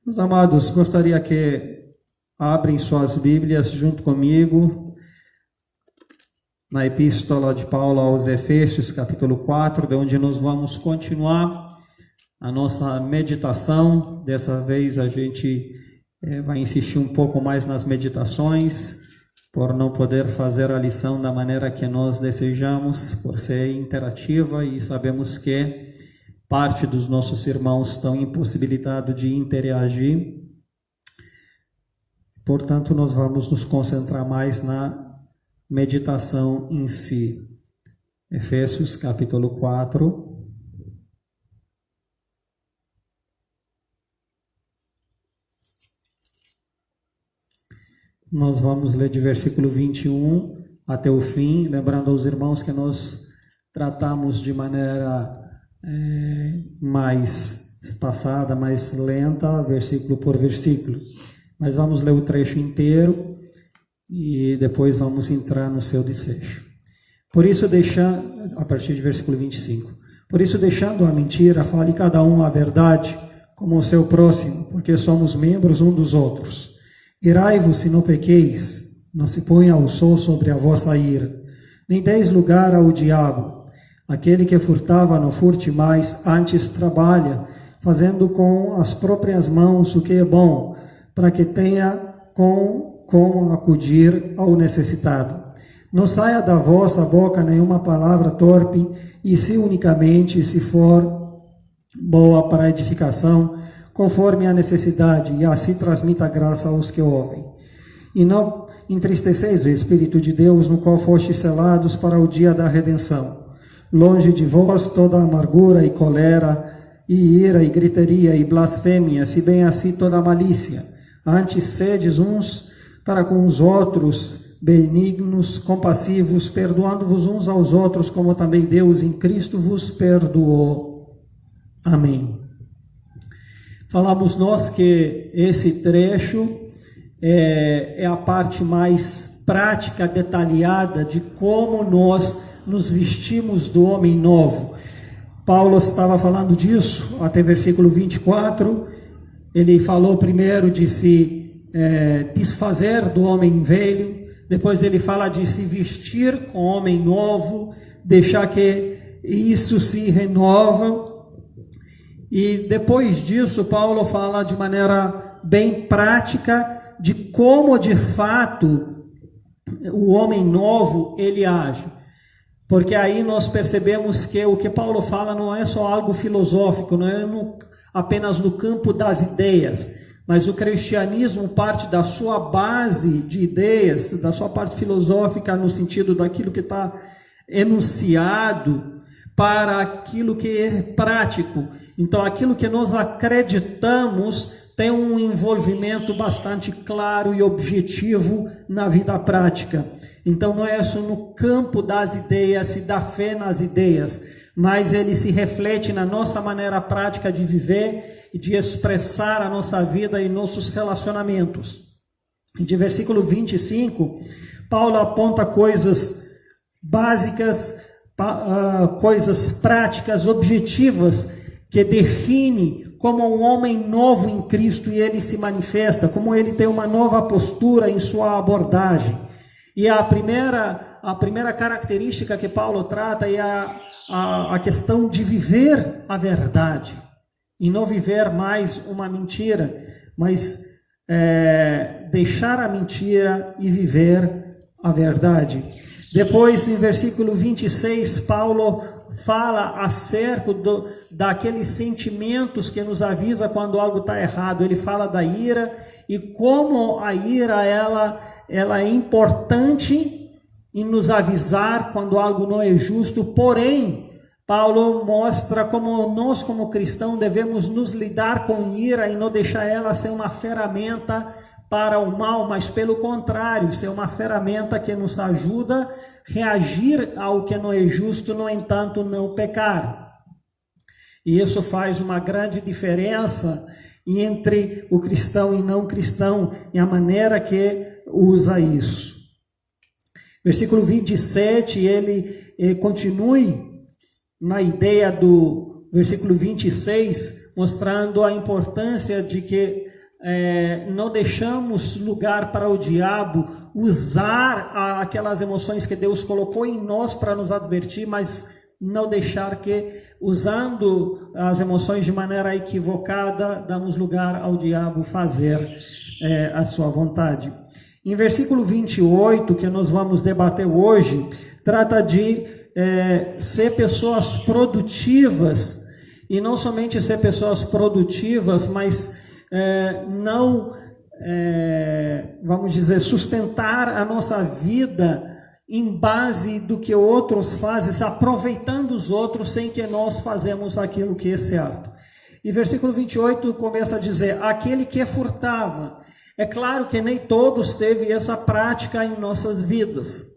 Meus amados, gostaria que abrem suas Bíblias junto comigo na Epístola de Paulo aos Efésios, capítulo 4, de onde nós vamos continuar a nossa meditação. Dessa vez a gente vai insistir um pouco mais nas meditações, por não poder fazer a lição da maneira que nós desejamos, por ser interativa, e sabemos que parte dos nossos irmãos estão impossibilitados de interagir. Portanto, nós vamos nos concentrar mais na meditação em si. Efésios capítulo 4. Nós vamos ler de versículo 21 até o fim, lembrando aos irmãos que nós tratamos de maneira mais espaçada, mais lenta, versículo por versículo. Mas vamos ler o trecho inteiro e depois vamos entrar no seu desfecho. Por isso, a partir de versículo 25. Por isso, deixando a mentira, fale cada um a verdade, como o seu próximo, porque somos membros um dos outros. Irai-vos se não pequeis, não se ponha o sol sobre a vossa ira, nem deis lugar ao diabo. Aquele que furtava não furte mais, antes trabalha, fazendo com as próprias mãos o que é bom, para que tenha como acudir ao necessitado. Não saia da vossa boca nenhuma palavra torpe, e se unicamente, se for boa para edificação, conforme a necessidade, e assim transmita graça aos que ouvem. E não entristeceis o Espírito de Deus, no qual fostes selados para o dia da redenção. Longe de vós toda amargura e colera, e ira e griteria e blasfêmia, se bem assim toda malícia. Antes sedes uns para com os outros benignos, compassivos, perdoando-vos uns aos outros, como também Deus em Cristo vos perdoou. Amém. Falamos nós que esse trecho é a parte mais prática, detalhada de como nós nos vestimos do homem novo. Paulo estava falando disso até versículo 24. Ele falou primeiro de se desfazer do homem velho, depois ele fala de se vestir com o homem novo, deixar que isso se renova. E depois disso, Paulo fala de maneira bem prática de como de fato o homem novo ele age. Porque aí nós percebemos que o que Paulo fala não é só algo filosófico, não é apenas no campo das ideias, mas o cristianismo parte da sua base de ideias, da sua parte filosófica no sentido daquilo que está enunciado para aquilo que é prático. Então aquilo que nós acreditamos tem um envolvimento bastante claro e objetivo na vida prática. Então não é só no campo das ideias, se dá fé nas ideias, mas ele se reflete na nossa maneira prática de viver e de expressar a nossa vida e nossos relacionamentos. E de versículo 25, Paulo aponta coisas básicas, coisas práticas, objetivas, que define como um homem novo em Cristo, e ele se manifesta, como ele tem uma nova postura em sua abordagem. E a primeira característica que Paulo trata é a questão de viver a verdade, e não viver mais uma mentira, mas deixar a mentira e viver a verdade. Depois, em versículo 26, Paulo fala acerca daqueles sentimentos que nos avisa quando algo está errado. Ele fala da ira e como a ira ela é importante em nos avisar quando algo não é justo. Porém, Paulo mostra como nós, como cristãos, devemos nos lidar com ira e não deixar ela ser uma ferramenta para o mal, mas pelo contrário, ser uma ferramenta que nos ajuda a reagir ao que não é justo, no entanto, não pecar. E isso faz uma grande diferença entre o cristão e não cristão, e a maneira que usa isso. Versículo 27, ele continue na ideia do versículo 26, mostrando a importância de que não deixamos lugar para o diabo usar aquelas emoções que Deus colocou em nós para nos advertir, mas não deixar que, usando as emoções de maneira equivocada, damos lugar ao diabo fazer a sua vontade. Em versículo 28, que nós vamos debater hoje, trata de ser pessoas produtivas, e não somente ser pessoas produtivas, mas não, vamos dizer, sustentar a nossa vida em base do que outros fazem, se aproveitando os outros sem que nós fazemos aquilo que é certo. E versículo 28 começa a dizer, aquele que furtava. É claro que nem todos teve essa prática em nossas vidas.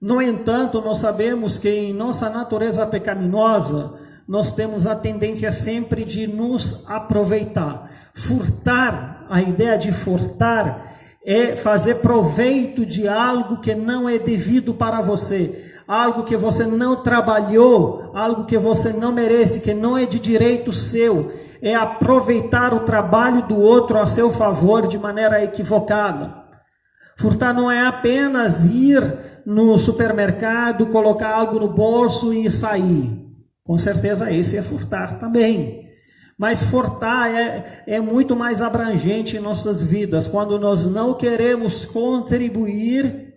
No entanto, nós sabemos que em nossa natureza pecaminosa, nós temos a tendência sempre de nos aproveitar. Furtar, a ideia de furtar é fazer proveito de algo que não é devido para você, algo que você não trabalhou, algo que você não merece, que não é de direito seu, é aproveitar o trabalho do outro a seu favor de maneira equivocada. Furtar não é apenas ir no supermercado, colocar algo no bolso e sair. Com certeza esse é furtar também. Mas furtar é muito mais abrangente em nossas vidas. Quando nós não queremos contribuir,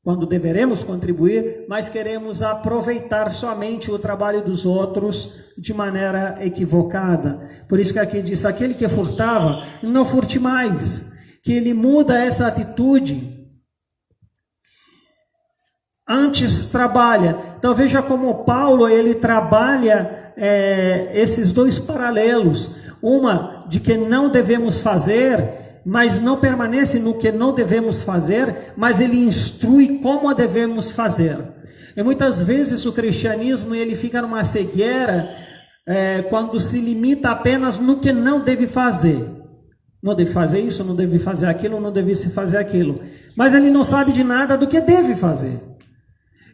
quando deveremos contribuir, mas queremos aproveitar somente o trabalho dos outros de maneira equivocada. Por isso que aqui diz, aquele que furtava, não furte mais. Que ele muda essa atitude. Antes trabalha. Então veja como Paulo ele trabalha esses dois paralelos. Uma de que não devemos fazer, mas não permanece no que não devemos fazer, mas ele instrui como devemos fazer. E muitas vezes o cristianismo ele fica numa cegueira quando se limita apenas no que não deve fazer. Não deve fazer isso, não deve fazer aquilo, não deve se fazer aquilo. Mas ele não sabe de nada do que deve fazer.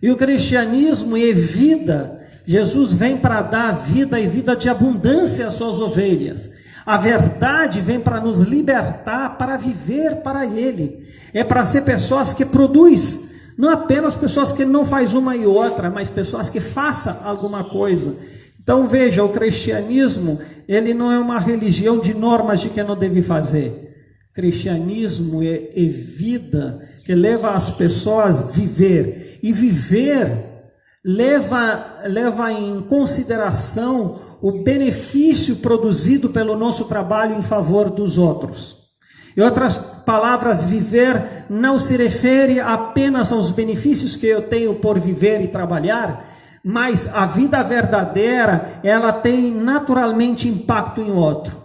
E o cristianismo é vida. Jesus vem para dar vida e vida de abundância às suas ovelhas. A verdade vem para nos libertar, para viver para Ele. É para ser pessoas que produzem. Não apenas pessoas que não faz uma e outra, mas pessoas que façam alguma coisa. Então veja, o cristianismo, ele não é uma religião de normas de que não deve fazer. Cristianismo é vida que leva as pessoas a viver. E viver leva em consideração o benefício produzido pelo nosso trabalho em favor dos outros. Em outras palavras, viver não se refere apenas aos benefícios que eu tenho por viver e trabalhar, mas a vida verdadeira, ela tem naturalmente impacto em outro.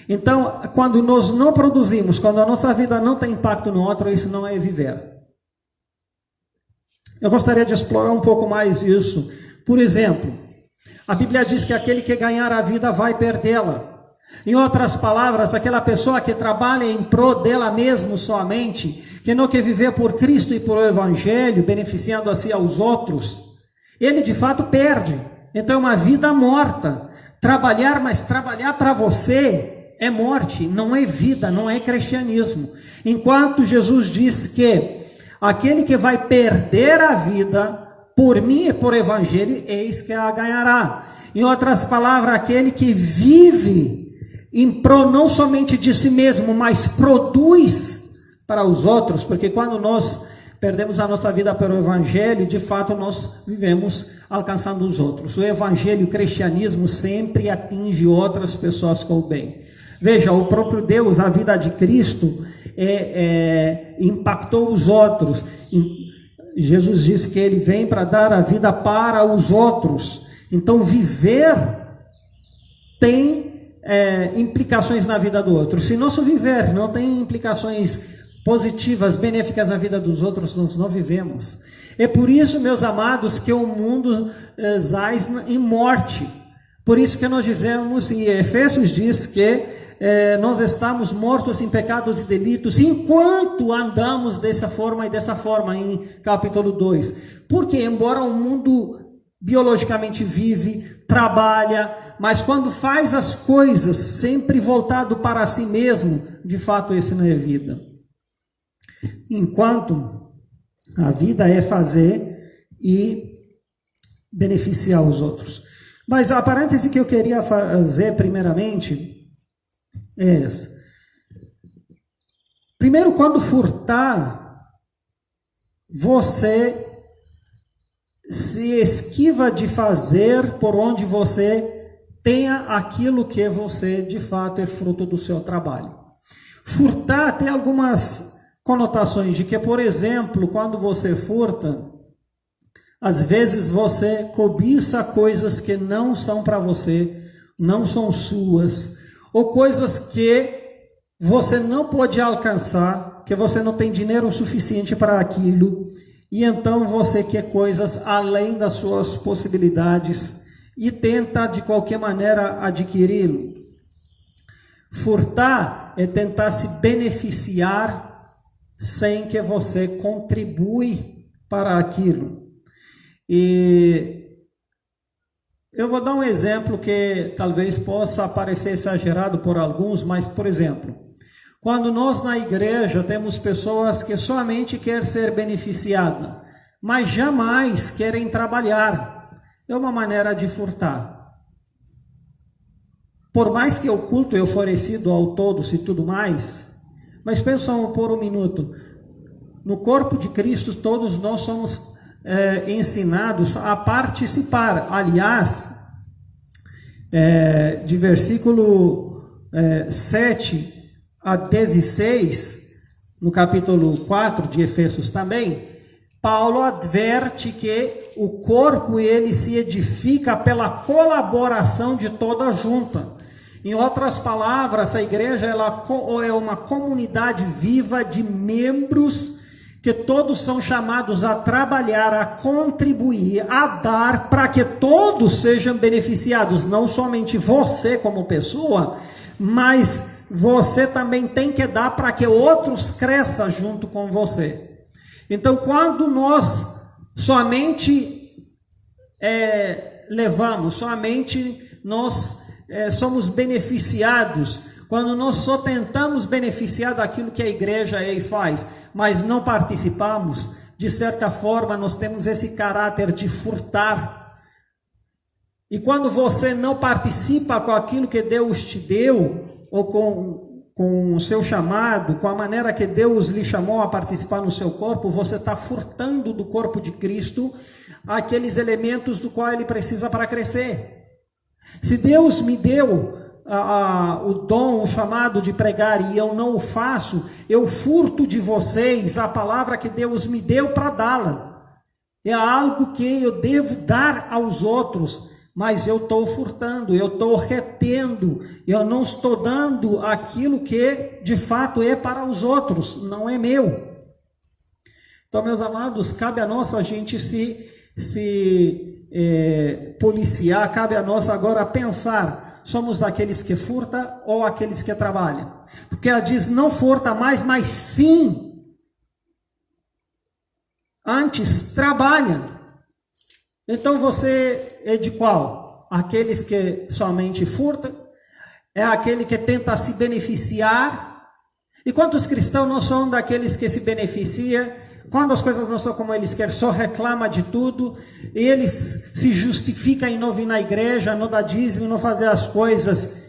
Então, quando nós não produzimos, quando a nossa vida não tem impacto no outro, isso não é viver. Eu gostaria de explorar um pouco mais isso. Por exemplo, a Bíblia diz que aquele que ganhar a vida vai perdê-la. Em outras palavras, aquela pessoa que trabalha em prol dela mesma somente, que não quer viver por Cristo e por o Evangelho, beneficiando assim aos outros, ele de fato perde. Então é uma vida morta. Trabalhar, mas trabalhar para você é morte, não é vida, não é cristianismo. Enquanto Jesus diz que aquele que vai perder a vida por mim e por Evangelho, eis que a ganhará. Em outras palavras, aquele que vive em prol não somente de si mesmo, mas produz para os outros, porque quando nós perdemos a nossa vida pelo Evangelho, de fato nós vivemos alcançando os outros. O Evangelho, o cristianismo sempre atinge outras pessoas com o bem. Veja, o próprio Deus, a vida de Cristo, impactou os outros. Jesus disse que ele vem para dar a vida para os outros. Então viver tem implicações na vida do outro. Se nosso viver não tem implicações positivas, benéficas na vida dos outros, nós não vivemos. É por isso, meus amados, que o mundo jaz em morte. Por isso que nós dizemos, em Efésios diz que nós estamos mortos em pecados e delitos, enquanto andamos dessa forma e dessa forma, em capítulo 2. Porque embora o mundo biologicamente vive, trabalha, mas quando faz as coisas sempre voltado para si mesmo, de fato esse não é vida. Enquanto a vida é fazer e beneficiar os outros. Mas a parêntese que eu queria fazer primeiramente é essa. Primeiro, quando furtar, você se esquiva de fazer por onde você tenha aquilo que você de fato é fruto do seu trabalho. Furtar tem algumas conotações de que, por exemplo, quando você furta, às vezes você cobiça coisas que não são para você, não são suas, ou coisas que você não pode alcançar, que você não tem dinheiro suficiente para aquilo, e então você quer coisas além das suas possibilidades e tenta de qualquer maneira adquiri-lo. Furtar é tentar se beneficiar sem que você contribui para aquilo. E eu vou dar um exemplo que talvez possa parecer exagerado por alguns, mas, por exemplo, quando nós na igreja temos pessoas que somente querem ser beneficiadas, mas jamais querem trabalhar, é uma maneira de furtar. Por mais que o culto é oferecido ao todos e tudo mais, mas pensam por um minuto, no corpo de Cristo todos nós somos ensinados a participar. Aliás, de versículo 7 a 16, no capítulo 4 de Efésios também, Paulo adverte que o corpo ele se edifica pela colaboração de toda a junta. Em outras palavras, a igreja ela é uma comunidade viva de membros que todos são chamados a trabalhar, a contribuir, a dar para que todos sejam beneficiados, não somente você como pessoa, mas você também tem que dar para que outros cresçam junto com você. Então, quando nós somente levamos, somente nós somos beneficiados, quando nós só tentamos beneficiar daquilo que a igreja aí faz, mas não participamos, de certa forma nós temos esse caráter de furtar. E quando você não participa com aquilo que Deus te deu, ou com o seu chamado, com a maneira que Deus lhe chamou a participar no seu corpo, você está furtando do corpo de Cristo aqueles elementos do qual ele precisa para crescer. Se Deus me deu o dom, o chamado de pregar e eu não o faço, eu furto de vocês a palavra que Deus me deu para dá-la. É algo que eu devo dar aos outros, mas eu estou furtando, eu estou retendo, eu não estou dando aquilo que de fato é para os outros, não é meu. Então, meus amados, cabe a nós a gente se policiar, cabe a nós agora pensar, somos daqueles que furta ou aqueles que trabalham? Porque ela diz, não furta mais, mas sim, antes trabalha. Então você é de qual? Aqueles que somente furtam? É aquele que tenta se beneficiar? E quantos cristãos não são daqueles que se beneficiam? Quando as coisas não são como eles querem, só reclama de tudo, e eles se justificam em não vir na igreja, não dar dízimo, não fazer as coisas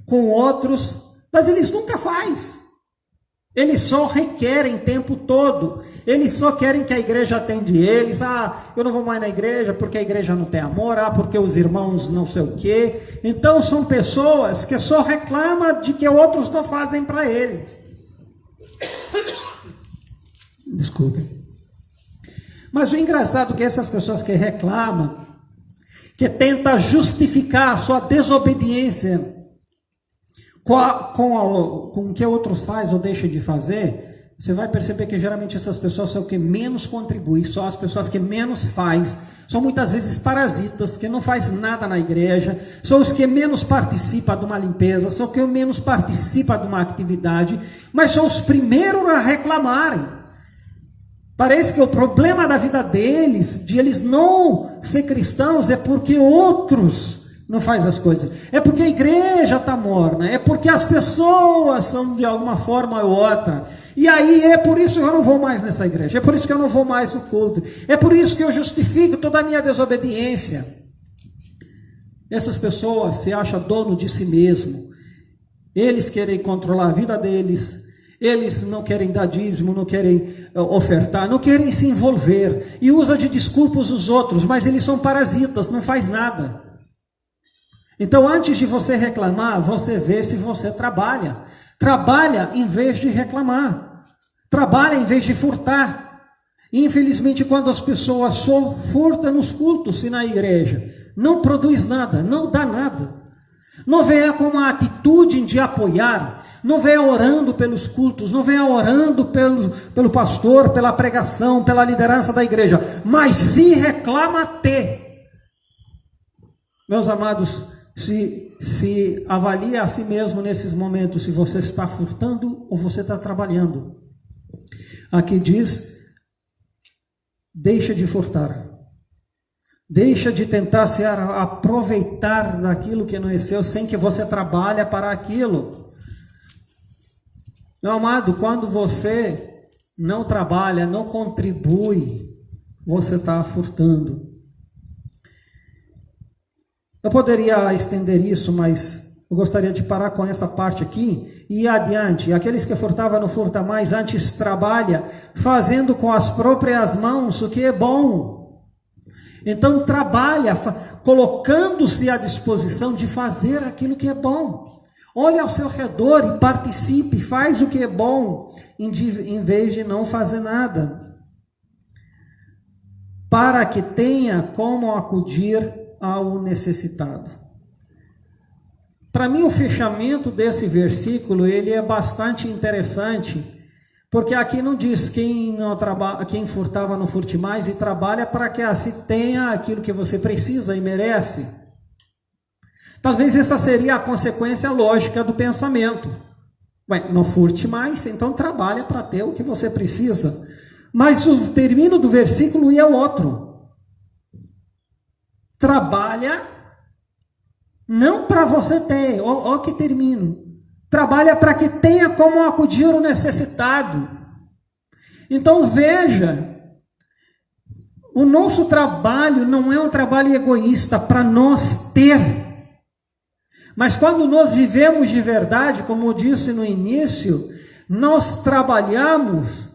com outros, mas eles nunca fazem. Eles só requerem o tempo todo, eles só querem que a igreja atende eles. Eu não vou mais na igreja porque a igreja não tem amor, porque os irmãos não sei o quê. Então são pessoas que só reclamam de que outros não fazem para eles. Desculpe. Mas o engraçado é que essas pessoas que reclamam, que tentam justificar a sua desobediência com o que outros fazem ou deixam de fazer, você vai perceber que geralmente essas pessoas são o que menos contribuem, são as pessoas que menos fazem, são muitas vezes parasitas, que não fazem nada na igreja, são os que menos participam de uma limpeza, são os que menos participam de uma atividade, mas são os primeiros a reclamarem. Parece que o problema da vida deles, de eles não ser cristãos, é porque outros não fazem as coisas. É porque a igreja está morna. É porque as pessoas são de alguma forma ou outra. E aí é por isso que eu não vou mais nessa igreja. É por isso que eu não vou mais no culto. É por isso que eu justifico toda a minha desobediência. Essas pessoas se acham dono de si mesmo. Eles querem controlar a vida deles. Eles não querem dar dízimo, não querem ofertar, não querem se envolver. E usam de desculpas os outros, mas eles são parasitas, não faz nada. Então, antes de você reclamar, você vê se você trabalha. Trabalha em vez de reclamar. Trabalha em vez de furtar. Infelizmente, quando as pessoas só furtam nos cultos e na igreja, não produz nada, não dá nada. Não venha com uma atitude de apoiar, não venha orando pelos cultos, não venha orando pelo pastor, pela pregação, pela liderança da igreja, mas se reclama até. Meus amados, se avalie a si mesmo nesses momentos, se você está furtando ou você está trabalhando. Aqui diz, deixa de furtar. Deixa de tentar se aproveitar daquilo que não é seu, sem que você trabalhe para aquilo. Meu amado, quando você não trabalha, não contribui, você está furtando. Eu poderia estender isso, mas eu gostaria de parar com essa parte aqui e ir adiante. Aqueles que furtavam não furtam mais, antes trabalha, fazendo com as próprias mãos o que é bom. Então trabalha, colocando-se à disposição de fazer aquilo que é bom. Olhe ao seu redor e participe, faz o que é bom, em vez de não fazer nada. Para que tenha como acudir ao necessitado. Para mim o fechamento desse versículo, ele é bastante interessante, porque aqui não diz quem furtava não furte mais e trabalha para que assim tenha aquilo que você precisa e merece. Talvez essa seria a consequência lógica do pensamento. Ué, não furte mais, então trabalha para ter o que você precisa. Mas o termino do versículo é o outro. Trabalha não para você ter, ó que termino. Trabalha para que tenha como acudir o necessitado. Então veja, o nosso trabalho não é um trabalho egoísta para nós ter. Mas quando nós vivemos de verdade, como eu disse no início, nós trabalhamos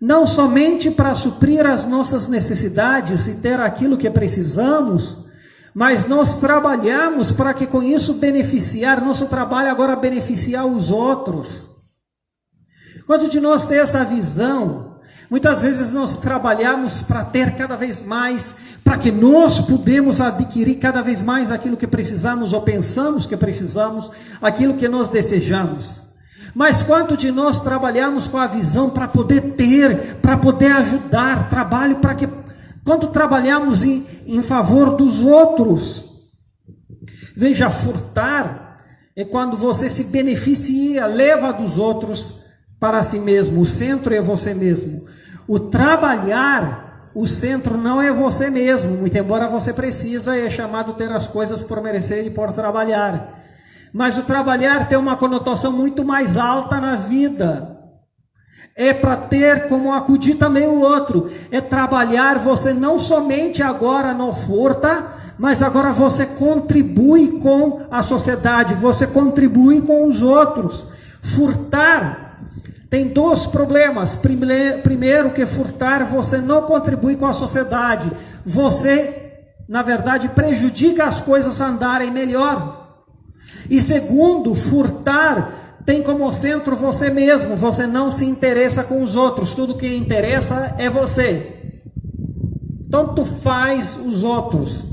não somente para suprir as nossas necessidades e ter aquilo que precisamos, mas nós trabalhamos para que com isso nosso trabalho agora beneficiar os outros. Quando de nós ter essa visão, muitas vezes nós trabalhamos para ter cada vez mais, para que nós podemos adquirir cada vez mais aquilo que precisamos ou pensamos que precisamos, aquilo que nós desejamos. Mas quanto de nós trabalhamos com a visão para poder ter, para poder ajudar, trabalho para que, quanto trabalhamos em favor dos outros. Veja, furtar é quando você se beneficia, leva dos outros para si mesmo, o centro é você mesmo. O trabalhar, o centro não é você mesmo, muito embora você precisa, é chamado ter as coisas por merecer e por trabalhar. Mas o trabalhar tem uma conotação muito mais alta na vida. É para ter como acudir também o outro. É trabalhar, você não somente agora não furta, mas agora você contribui com a sociedade, você contribui com os outros. Furtar tem dois problemas. Primeiro que furtar, você não contribui com a sociedade. Você, na verdade, prejudica as coisas a andarem melhor. E segundo, furtar tem como centro você mesmo, você não se interessa com os outros, tudo que interessa é você. Tanto faz os outros.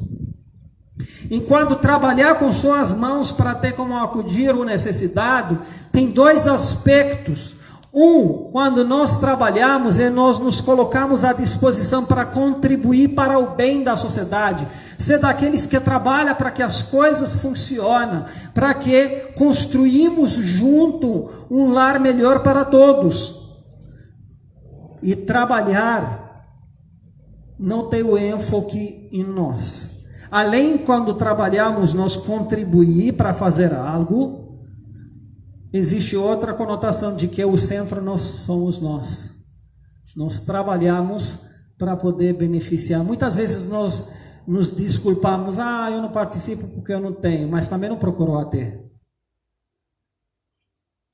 Enquanto trabalhar com suas mãos para ter como acudir o necessitado, tem dois aspectos. Um, quando nós trabalhamos e nós nos colocamos à disposição para contribuir para o bem da sociedade, ser daqueles que trabalham para que as coisas funcionem, para que construímos junto um lar melhor para todos. e trabalhar não tem o enfoque em nós. Além, quando trabalhamos, nós contribuir para fazer algo, existe outra conotação de que o centro nós somos nós. Nós trabalhamos para poder beneficiar. Muitas vezes nós nos desculpamos, eu não participo porque eu não tenho, mas também não procurou ter.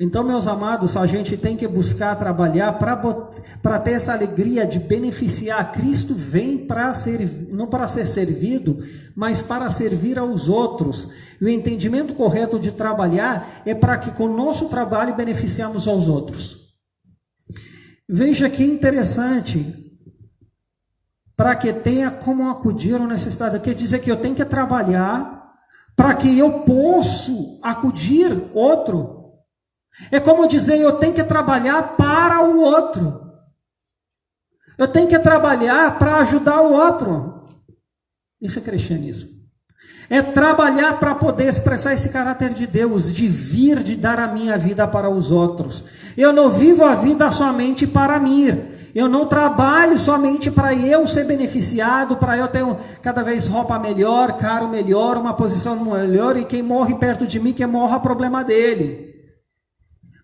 Então, meus amados, a gente tem que buscar trabalhar para ter essa alegria de beneficiar. Cristo vem não para ser servido, mas para servir aos outros. E o entendimento correto de trabalhar é para que com o nosso trabalho beneficiamos aos outros. Veja que interessante, para que tenha como acudir ao necessitado. Quer dizer que eu tenho que trabalhar para que eu possa acudir outro. É como dizer, eu tenho que trabalhar para o outro. Eu tenho que trabalhar para ajudar o outro. Isso é cristianismo. É trabalhar para poder expressar esse caráter de Deus, de vir, de dar a minha vida para os outros. Eu não vivo a vida somente para mim. Eu não trabalho somente para eu ser beneficiado, para eu ter cada vez roupa melhor, carro melhor, uma posição melhor, e quem morre perto de mim, que morra, problema dele.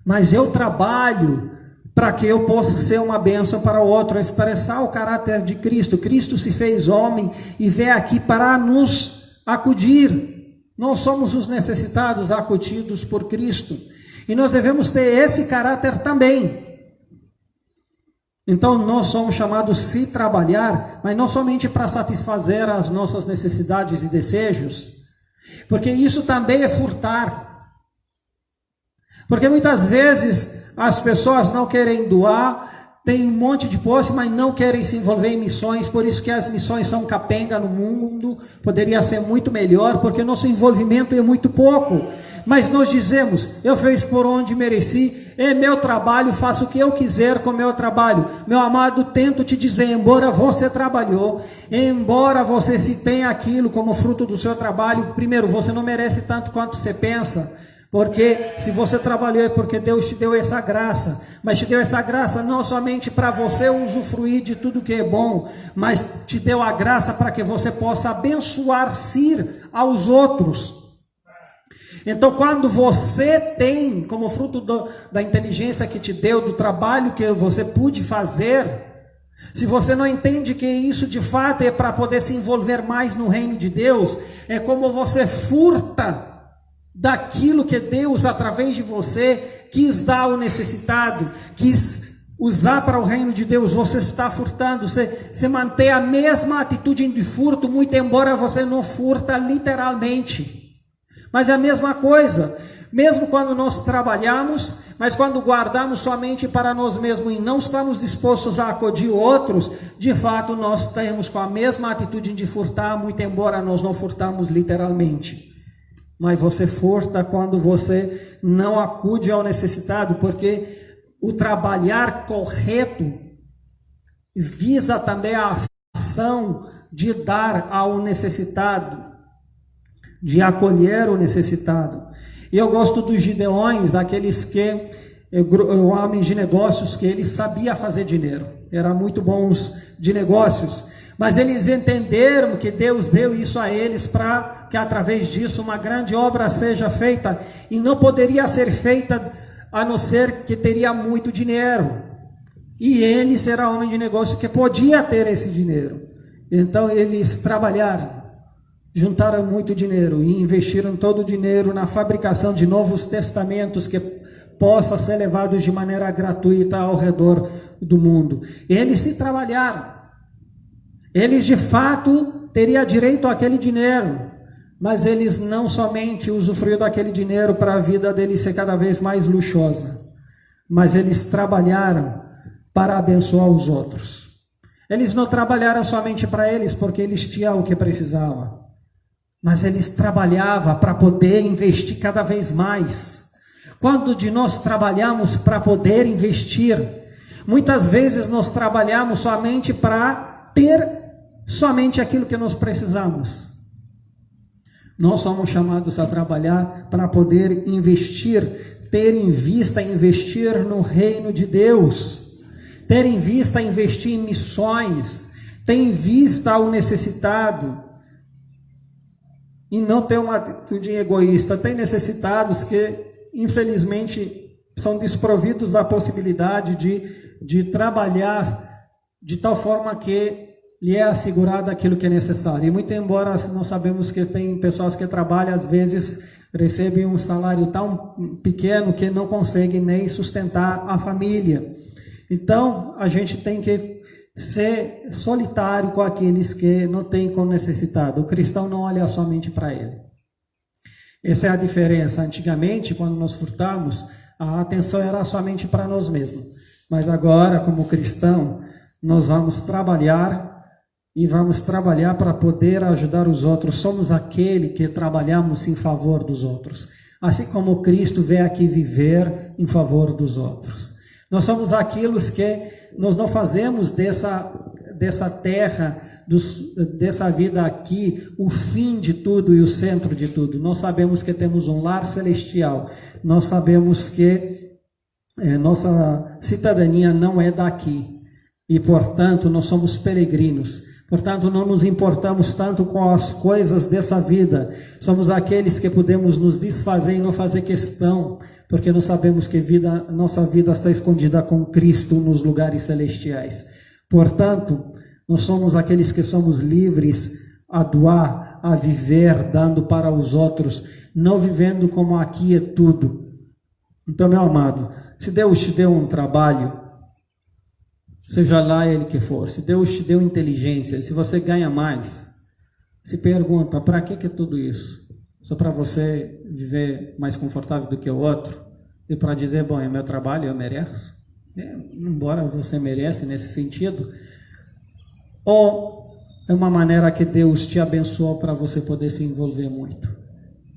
Mas eu trabalho para que eu possa ser uma bênção para o outro, expressar o caráter de Cristo. Cristo se fez homem e veio aqui para nos acudir. Nós somos os necessitados acudidos por Cristo. E nós devemos ter esse caráter também. Então nós somos chamados a se trabalhar, mas não somente para satisfazer as nossas necessidades e desejos, porque isso também é furtar. Porque muitas vezes as pessoas não querem doar, tem um monte de posse, mas não querem se envolver em missões, por isso que as missões são capenga no mundo, poderia ser muito melhor, porque nosso envolvimento é muito pouco. Mas nós dizemos, eu fiz por onde mereci, é meu trabalho, faço o que eu quiser com meu trabalho. Meu amado, tento te dizer, embora você trabalhou, embora você se tenha aquilo como fruto do seu trabalho, primeiro, você não merece tanto quanto você pensa. Porque se você trabalhou é porque Deus te deu essa graça, mas te deu essa graça não somente para você usufruir de tudo que é bom, mas te deu a graça para que você possa abençoar-se aos outros. Então quando você tem como fruto da inteligência que te deu, do trabalho que você pôde fazer, se você não entende que isso de fato é para poder se envolver mais no reino de Deus, é como você furta daquilo que Deus, através de você, quis dar ao necessitado, quis usar para o reino de Deus. Você está furtando, você mantém a mesma atitude de furto, muito embora você não furta literalmente, mas é a mesma coisa, mesmo quando nós trabalhamos, mas quando guardamos somente para nós mesmos e não estamos dispostos a acudir outros, de fato nós temos com a mesma atitude de furtar, muito embora nós não furtamos literalmente. Mas você furta quando você não acude ao necessitado, porque o trabalhar correto visa também a ação de dar ao necessitado, de acolher o necessitado. E eu gosto dos Gideões, daqueles que, homens de negócios, que eles sabiam fazer dinheiro, eram muito bons de negócios. Mas eles entenderam que Deus deu isso a eles para que através disso uma grande obra seja feita. E não poderia ser feita a não ser que teria muito dinheiro. E ele será homem de negócio que podia ter esse dinheiro. Então eles trabalharam, juntaram muito dinheiro e investiram todo o dinheiro na fabricação de novos testamentos que possam ser levados de maneira gratuita ao redor do mundo. Eles se trabalharam. Eles de fato teriam direito àquele dinheiro, mas eles não somente usufruíram daquele dinheiro para a vida deles ser cada vez mais luxuosa, mas eles trabalharam para abençoar os outros. Eles não trabalharam somente para eles, porque eles tinham o que precisavam, mas eles trabalhavam para poder investir cada vez mais. Quando de nós trabalhamos para poder investir, muitas vezes nós trabalhamos somente para ter somente aquilo que nós precisamos. Nós somos chamados a trabalhar para poder investir, ter em vista, investir no reino de Deus, ter em vista investir em missões, ter em vista o necessitado, e não ter uma atitude egoísta. Tem necessitados que, infelizmente, são desprovidos da possibilidade de trabalhar de tal forma que lhe é assegurado aquilo que é necessário. E muito embora nós sabemos que tem pessoas que trabalham, às vezes recebem um salário tão pequeno que não conseguem nem sustentar a família. Então, a gente tem que ser solitário com aqueles que não têm como necessitado. O cristão não olha somente para ele. Essa é a diferença. Antigamente, quando nós furtávamos, a atenção era somente para nós mesmos. Mas agora, como cristão, nós vamos trabalhar e vamos trabalhar para poder ajudar os outros. Somos aquele que trabalhamos em favor dos outros. Assim como Cristo veio aqui viver em favor dos outros. Nós somos aqueles que nós não fazemos dessa terra, dessa vida aqui, o fim de tudo e o centro de tudo. Nós sabemos que temos um lar celestial. Nós sabemos que nossa cidadania não é daqui. E, portanto, nós somos peregrinos. Portanto, não nos importamos tanto com as coisas dessa vida. Somos aqueles que podemos nos desfazer e não fazer questão, porque nós sabemos que nossa vida está escondida com Cristo nos lugares celestiais. Portanto, nós somos aqueles que somos livres a doar, a viver, dando para os outros, não vivendo como aqui é tudo. Então, meu amado, se Deus te deu um trabalho, seja lá ele que for, se Deus te deu inteligência, se você ganha mais, se pergunta, para que é tudo isso? Só para você viver mais confortável do que o outro? E para dizer, bom, é meu trabalho, eu mereço? Embora você merece nesse sentido. Ou é uma maneira que Deus te abençoou para você poder se envolver muito?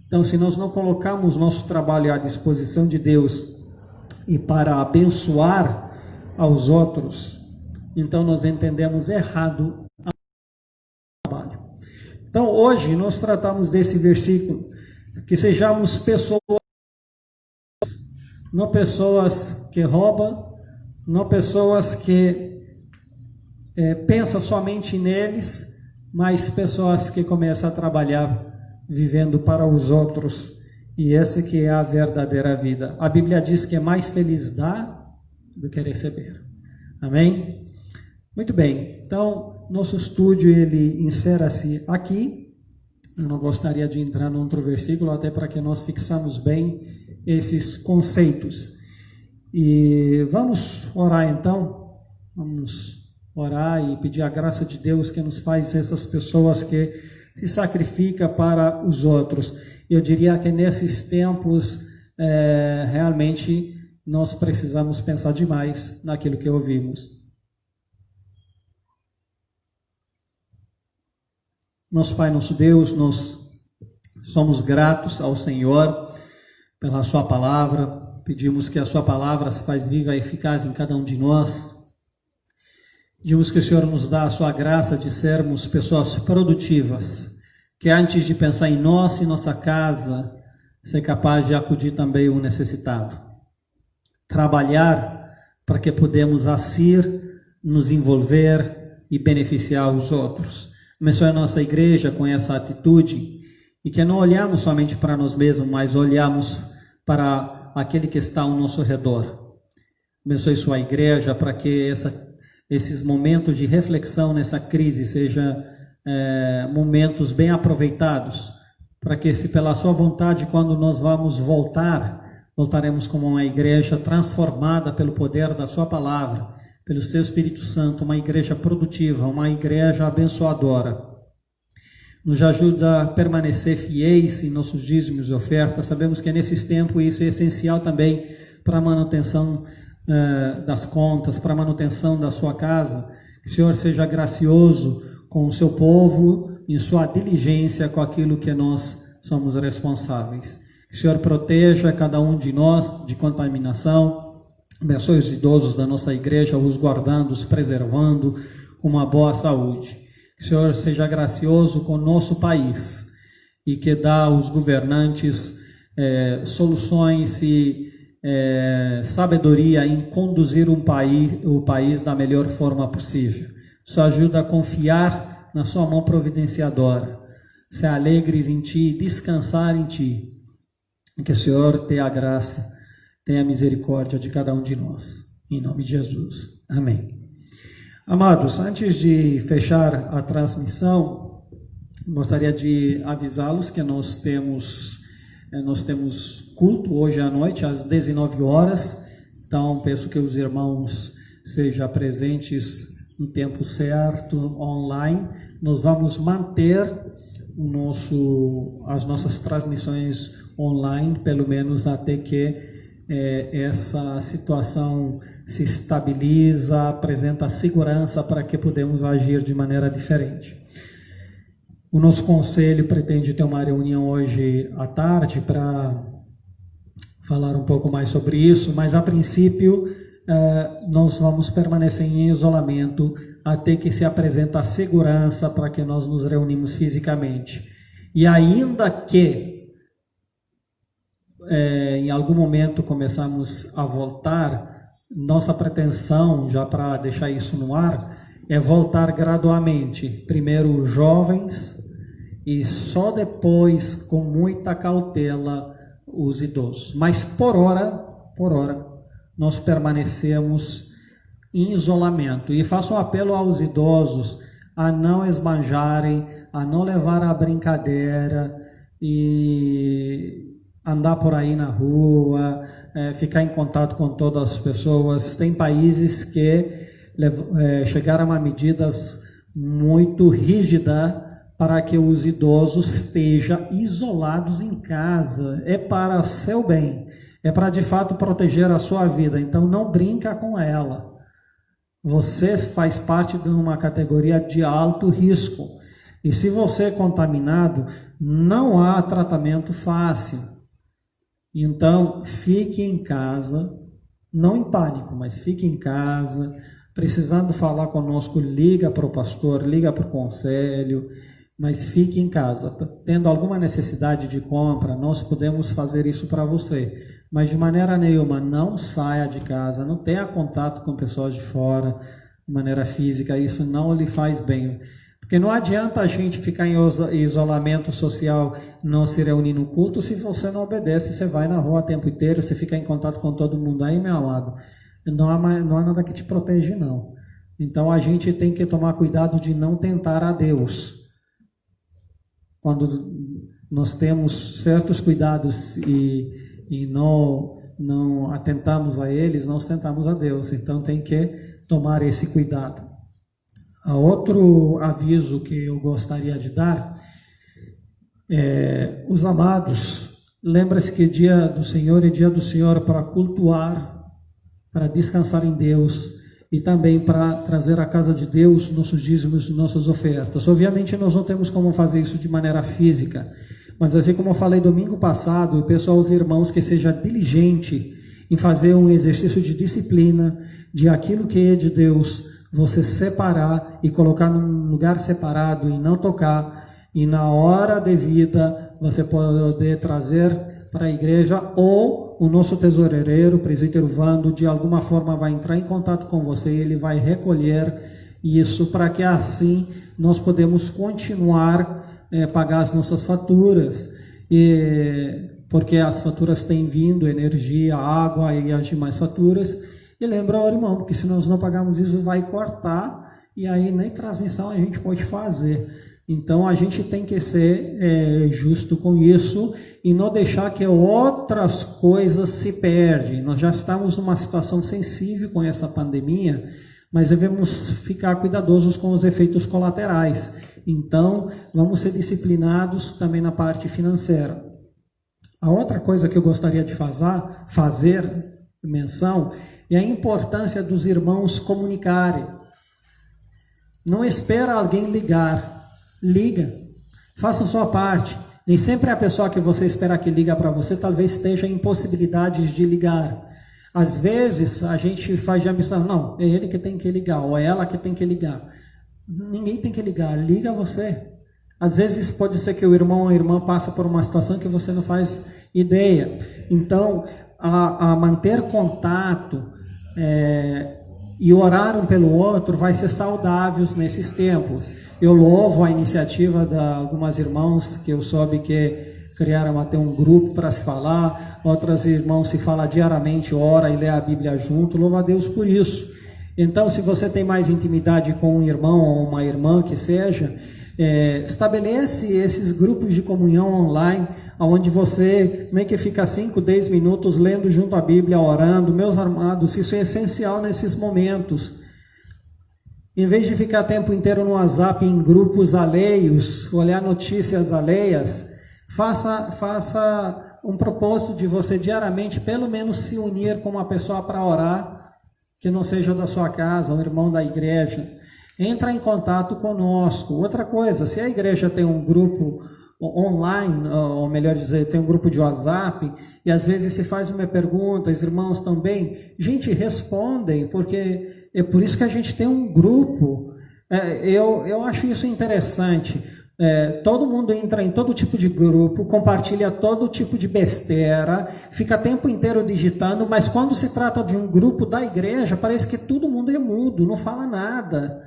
Então, se nós não colocamos nosso trabalho à disposição de Deus e para abençoar aos outros, então nós entendemos errado o trabalho. Então hoje nós tratamos desse versículo, que sejamos pessoas, não pessoas que roubam, não pessoas que pensam somente neles, mas pessoas que começam a trabalhar vivendo para os outros, e essa que é a verdadeira vida. A Bíblia diz que é mais feliz dar do que receber. Amém? Muito bem, então nosso estudo ele encerra-se aqui. Eu não gostaria de entrar num outro versículo, até para que nós fixamos bem esses conceitos. E vamos orar então, vamos orar e pedir a graça de Deus que nos faz essas pessoas que se sacrificam para os outros. Eu diria que nesses tempos realmente nós precisamos pensar demais naquilo que ouvimos. Nosso Pai, nosso Deus, nós somos gratos ao Senhor pela Sua palavra. Pedimos que a Sua palavra se faz viva e eficaz em cada um de nós. Pedimos que o Senhor nos dá a Sua graça de sermos pessoas produtivas, que antes de pensar em nós e nossa casa, ser capaz de acudir também o necessitado. Trabalhar para que podemos assim nos envolver e beneficiar os outros. Abençoe a nossa igreja com essa atitude e que não olhamos somente para nós mesmos, mas olhamos para aquele que está ao nosso redor. Abençoe sua igreja para que esses momentos de reflexão nessa crise sejam momentos bem aproveitados, para que se pela sua vontade, quando nós vamos voltaremos como uma igreja transformada pelo poder da sua palavra, pelo seu Espírito Santo, uma igreja produtiva, uma igreja abençoadora. Nos ajuda a permanecer fiéis em nossos dízimos e ofertas. Sabemos que nesses tempos isso é essencial também para a manutenção das contas, para a manutenção da sua casa. Que o Senhor seja gracioso com o seu povo, em sua diligência com aquilo que nós somos responsáveis. Que o Senhor proteja cada um de nós de contaminação. Abençoe os idosos da nossa igreja, os guardando, os preservando com uma boa saúde. Que o Senhor seja gracioso com o nosso país e que dá aos governantes soluções e sabedoria em conduzir o país da melhor forma possível. Isso ajuda a confiar na sua mão providenciadora, ser alegres em Ti, descansar em Ti. Que o Senhor tenha a graça, tenha a misericórdia de cada um de nós. Em nome de Jesus. Amém. Amados, antes de fechar a transmissão, gostaria de avisá-los que nós temos culto hoje à noite, às 19 horas. Então, peço que os irmãos sejam presentes no tempo certo, online. Nós vamos manter as nossas transmissões online, pelo menos até que essa situação se estabiliza, apresenta segurança para que podemos agir de maneira diferente. O nosso conselho pretende ter uma reunião hoje à tarde para falar um pouco mais sobre isso, mas a princípio nós vamos permanecer em isolamento até que se apresenta a segurança para que nós nos reunimos fisicamente. E ainda que em algum momento começamos a voltar, nossa pretensão, já para deixar isso no ar, é voltar gradualmente. Primeiro os jovens e só depois, com muita cautela, os idosos. Mas por hora, nós permanecemos em isolamento. E faço um apelo aos idosos a não esbanjarem, a não levar a brincadeira e andar por aí na rua, ficar em contato com todas as pessoas. Tem países que chegaram a medidas muito rígidas para que os idosos estejam isolados em casa. É para seu bem, é para de fato proteger a sua vida. Então não brinca com ela. Você faz parte de uma categoria de alto risco. E se você é contaminado, não há tratamento fácil. Então, fique em casa, não em pânico, mas fique em casa. Precisando falar conosco, liga para o pastor, liga para o conselho, mas fique em casa. Tendo alguma necessidade de compra, nós podemos fazer isso para você. Mas de maneira nenhuma, não saia de casa, não tenha contato com pessoas de fora, de maneira física, isso não lhe faz bem. Porque não adianta a gente ficar em isolamento social, não se reunir no culto, se você não obedece, você vai na rua o tempo inteiro, você fica em contato com todo mundo aí, meu amado. Não há nada que te protege, não. Então a gente tem que tomar cuidado de não tentar a Deus. Quando nós temos certos cuidados e não atentamos a eles, nós tentamos a Deus. Então tem que tomar esse cuidado. Outro aviso que eu gostaria de dar os amados, lembre-se que dia do Senhor é dia do Senhor para cultuar, para descansar em Deus e também para trazer à casa de Deus nossos dízimos e nossas ofertas. Obviamente nós não temos como fazer isso de maneira física, mas assim como eu falei domingo passado, eu peço aos irmãos que seja diligente em fazer um exercício de disciplina, de aquilo que é de Deus, você separar e colocar num lugar separado e não tocar, e na hora devida você poder trazer para a igreja, ou o nosso tesoureiro, o presbítero Vando, de alguma forma vai entrar em contato com você e ele vai recolher isso para que assim nós podemos continuar pagar as nossas faturas, porque as faturas têm vindo, energia, água e as demais faturas. E lembra, irmão, porque se nós não pagarmos isso, vai cortar, e aí nem transmissão a gente pode fazer. Então a gente tem que ser justo com isso e não deixar que outras coisas se perdem. Nós já estamos numa situação sensível com essa pandemia, mas devemos ficar cuidadosos com os efeitos colaterais. Então vamos ser disciplinados também na parte financeira. A outra coisa que eu gostaria de fazer menção é a importância dos irmãos comunicarem. Não espera alguém ligar. Liga. Faça a sua parte. Nem sempre a pessoa que você espera que liga para você talvez esteja em possibilidades de ligar. Às vezes a gente faz de ambição, não, é ele que tem que ligar, ou é ela que tem que ligar. Ninguém tem que ligar, liga você. Às vezes pode ser que o irmão ou a irmã passa por uma situação que você não faz ideia. Então, a manter contato e orar um pelo outro vai ser saudáveis nesses tempos. Eu louvo a iniciativa de algumas irmãos que eu soube que criaram até um grupo para se falar, outros irmãos se falam diariamente, ora e lê a Bíblia junto, louvo a Deus por isso. Então, se você tem mais intimidade com um irmão ou uma irmã que seja, estabelece esses grupos de comunhão online, onde você nem que fica 5, 10 minutos lendo junto a Bíblia, orando. Meus amados, isso é essencial nesses momentos. Em vez de ficar o tempo inteiro no WhatsApp em grupos alheios, olhar notícias alheias, faça um propósito de você diariamente, pelo menos se unir com uma pessoa para orar, que não seja da sua casa, um irmão da igreja. Entra em contato conosco. Outra coisa, se a igreja tem um grupo online, ou melhor dizer, tem um grupo de WhatsApp, e às vezes se faz uma pergunta, os irmãos também, gente, respondem, porque é por isso que a gente tem um grupo. Eu acho isso interessante. Todo mundo entra em todo tipo de grupo, compartilha todo tipo de besteira, fica o tempo inteiro digitando, mas quando se trata de um grupo da igreja, parece que todo mundo é mudo, não fala nada.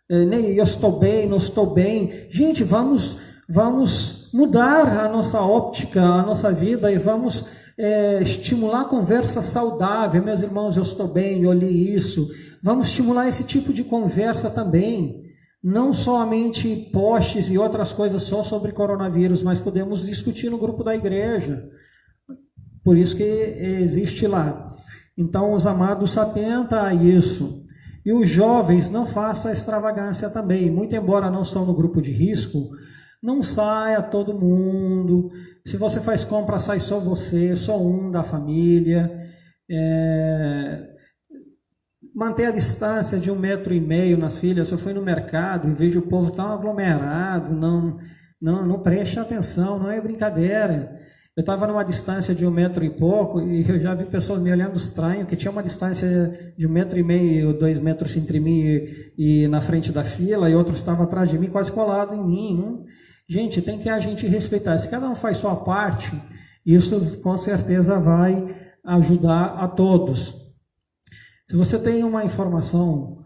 Eu estou bem, não estou bem. Gente, vamos mudar a nossa óptica, a nossa vida, e vamos estimular a conversa saudável. Meus irmãos, eu estou bem, eu li isso. Vamos estimular esse tipo de conversa também. Não somente posts e outras coisas só sobre coronavírus, mas podemos discutir no grupo da igreja. Por isso que existe lá. Então, os amados se atentam a isso. E os jovens, não façam extravagância também. Muito embora não estão no grupo de risco, não saia todo mundo. Se você faz compra, sai só você, só um da família. Manter a distância de 1,5 m nas filas. Se eu fui no mercado e vejo o povo tão aglomerado, não preste atenção, não é brincadeira. Eu estava numa distância de 1 m e pouco, e eu já vi pessoas me olhando estranho, que tinha uma distância de 1,5 m ou 2 metros entre mim e na frente da fila, e outro estava atrás de mim, quase colado em mim. Não? Gente, tem que a gente respeitar. Se cada um faz sua parte, isso com certeza vai ajudar a todos. Se você tem uma informação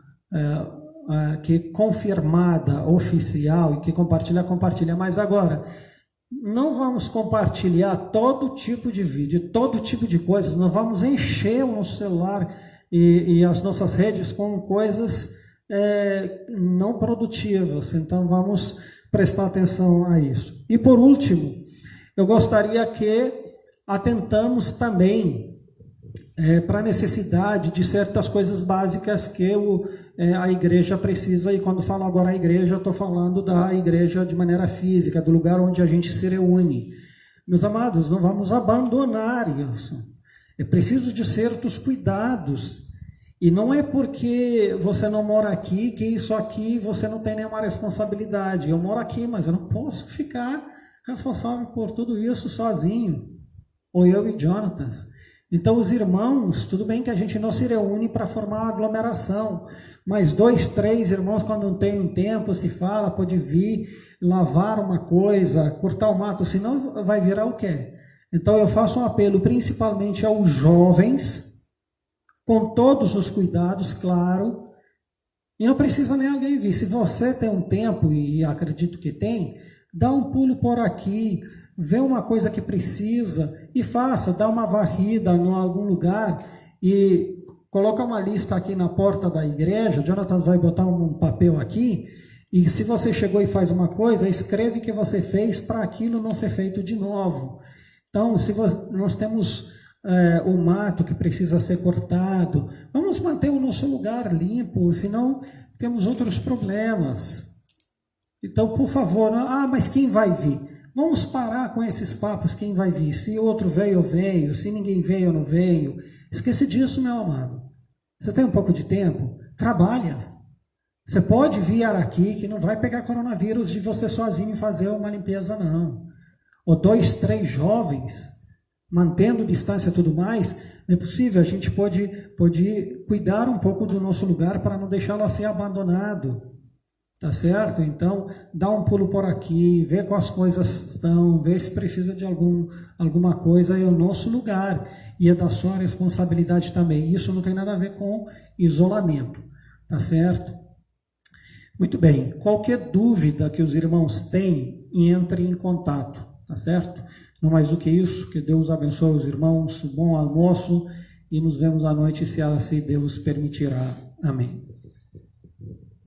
que confirmada, oficial, e que compartilha. Mas agora, não vamos compartilhar todo tipo de vídeo, todo tipo de coisas. Não vamos encher o nosso celular e as nossas redes com coisas não produtivas. Então, vamos prestar atenção a isso. E, por último, eu gostaria que atentamos também para a necessidade de certas coisas básicas que a igreja precisa. E quando falo agora a igreja, estou falando da igreja de maneira física, do lugar onde a gente se reúne. Meus amados, não vamos abandonar isso. É preciso de certos cuidados. E não é porque você não mora aqui que isso aqui você não tem nenhuma responsabilidade. Eu moro aqui, mas eu não posso ficar responsável por tudo isso sozinho. Ou eu e Jonatas. Então, os irmãos, tudo bem que a gente não se reúne para formar uma aglomeração, mas 2, 3 irmãos, quando não tem um tempo, se fala, pode vir, lavar uma coisa, cortar o mato, senão vai virar o quê? Então, eu faço um apelo principalmente aos jovens, com todos os cuidados, claro, e não precisa nem alguém vir. Se você tem um tempo, e acredito que tem, dá um pulo por aqui, vê uma coisa que precisa e faça, dá uma varrida em algum lugar e coloca uma lista aqui na porta da igreja. Jonathan vai botar um papel aqui, e se você chegou e faz uma coisa, escreve que você fez para aquilo não ser feito de novo. Então, se nós temos o mato que precisa ser cortado, vamos manter o nosso lugar limpo, senão temos outros problemas. Então, por favor, mas quem vai vir? Vamos parar com esses papos, quem vai vir? Se outro veio, eu veio. Se ninguém veio, eu não veio. Esquece disso, meu amado. Você tem um pouco de tempo? Trabalha. Você pode vir aqui, que não vai pegar coronavírus de você sozinho fazer uma limpeza, não. Ou 2, 3 jovens, mantendo distância e tudo mais, não é possível. A gente pode cuidar um pouco do nosso lugar para não deixá-lo ser abandonado. Tá certo? Então, dá um pulo por aqui, vê como as coisas estão, vê se precisa de alguma coisa, é o nosso lugar e é da sua responsabilidade também. Isso não tem nada a ver com isolamento, tá certo? Muito bem, qualquer dúvida que os irmãos têm, entre em contato, tá certo? Não mais do que isso, que Deus abençoe os irmãos, bom almoço e nos vemos à noite se assim Deus permitirá. Amém.